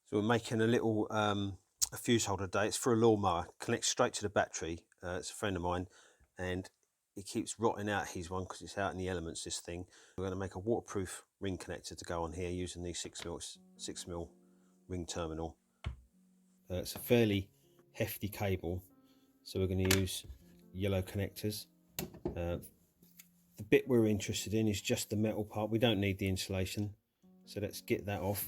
So we're making a little a fuse holder today. It's for a lawnmower, connects straight to the battery. It's a friend of mine, and it keeps rotting out his one because it's out in the elements, this thing. We're going to make a waterproof ring connector to go on here using the 6mm ring terminal. It's a fairly hefty cable, so we're going to use yellow connectors. The bit we're interested in is just the metal part. We don't need the insulation, so let's get that off.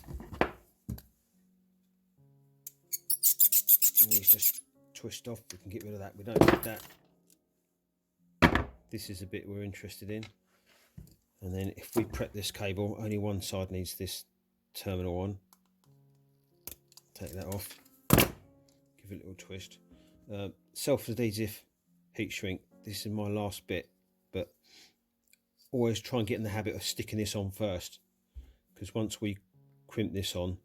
And these just twist off. We can get rid of that. We don't need that. This is the bit we're interested in. And then if we prep this cable, only one side needs this terminal on. Take that off. Give it a little twist. Self-adhesive heat shrink. This is my last bit, but always try and get in the habit of sticking this on first, because once we crimp this on,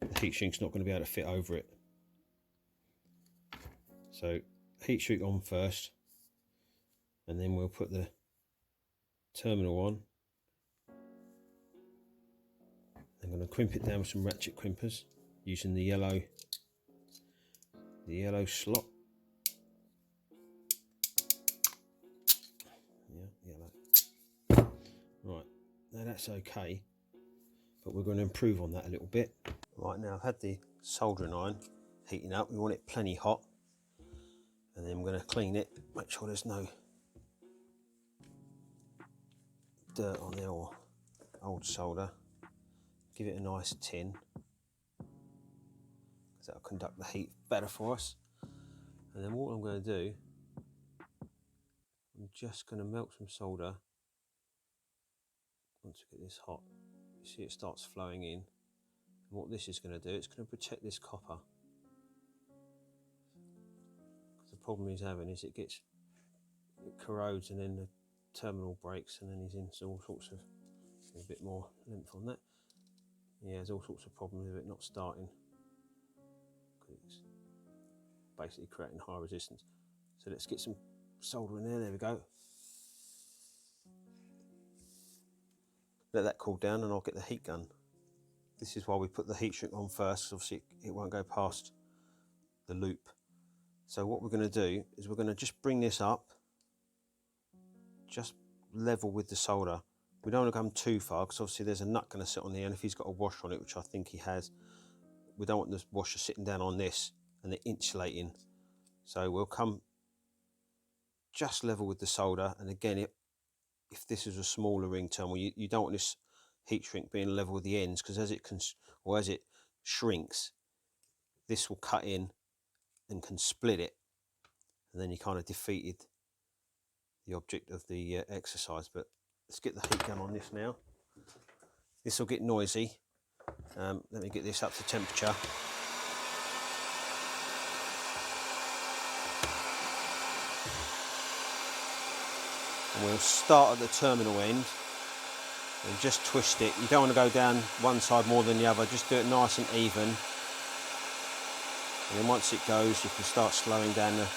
the heat shrink's not going to be able to fit over it. So heat shrink on first, and then we'll put the terminal on. I'm going to crimp it down with some ratchet crimpers using the yellow slot. Yeah, yellow. Right, now that's okay, but we're going to improve on that a little bit. Right, now I've had the soldering iron heating up. We want it plenty hot, and then we're going to clean it, make sure there's no dirt on there or old solder. Give it a nice tin, because that'll conduct the heat better for us. And then what I'm going to do, I'm just going to melt some solder. Once we get this hot, you see it starts flowing in. And what this is going to do, it's going to protect this copper. Because the problem he's having is it corrodes, and then the terminal breaks, and then he's into all sorts of, a bit more length on that. Yeah, there's all sorts of problems with it not starting, because it's basically creating high resistance. So let's get some solder in there. There we go. Let that cool down, and I'll get the heat gun. This is why we put the heat shrink on first. Obviously it won't go past the loop. So what we're going to do is we're going to just bring this up, just level with the solder. We don't want to come too far, because obviously there's a nut going to sit on there, and if he's got a washer on it, which I think he has, we don't want the washer sitting down on this and it insulating. So we'll come just level with the solder. And again, if this is a smaller ring terminal, you don't want this heat shrink being level with the ends, because as it shrinks, this will cut in and can split it, and then you kind of defeated the object of the exercise. But let's get the heat gun on this now. This will get noisy. Let me get this up to temperature. And we'll start at the terminal end and just twist it. You don't want to go down one side more than the other, just do it nice and even. And then once it goes, you can start slowing down the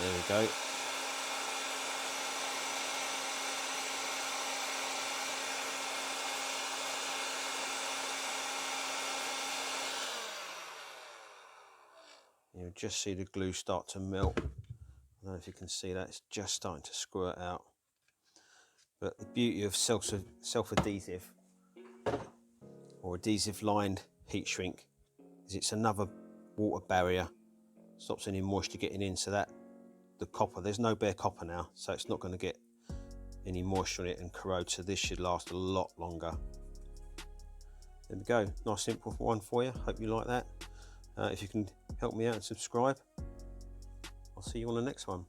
there we go. You'll just see the glue start to melt. I don't know if you can see that, it's just starting to squirt out. But the beauty of self-adhesive or adhesive lined heat shrink is it's another water barrier, stops any moisture getting in, so that the copper, there's no bare copper now, so it's not going to get any moisture in it and corrode, so this should last a lot longer. There we go, nice simple one for you. Hope you like that. If you can help me out and subscribe, I'll see you on the next one.